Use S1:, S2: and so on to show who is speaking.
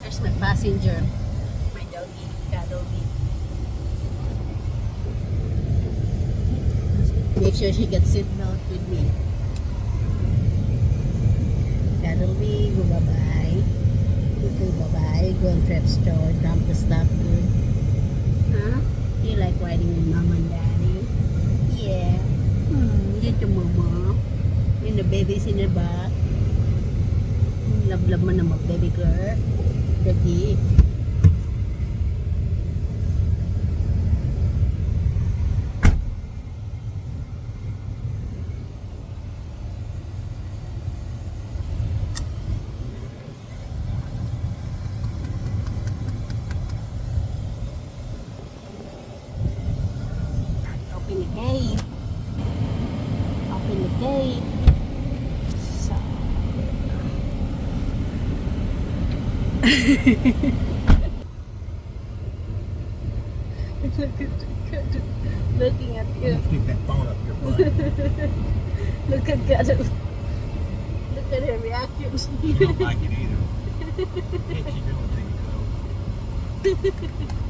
S1: There's my passenger. My doggie. Doggie. Make sure she gets seatbelt with me. Cuddle me. Go bye-bye. Go bye-bye. Go on trip store. Dump the stuff good. Huh? You like riding with mom and daddy? Yeah. Yun yung mama. Yun the baby's in the back. Love mo na baby girl. Doggie. Open the gate. Open the gate. So. Looking at you.
S2: Keep that phone up your butt.
S1: Look at Cuddle. Look at her reaction.
S2: You don't like it either. Hit you doing things, though.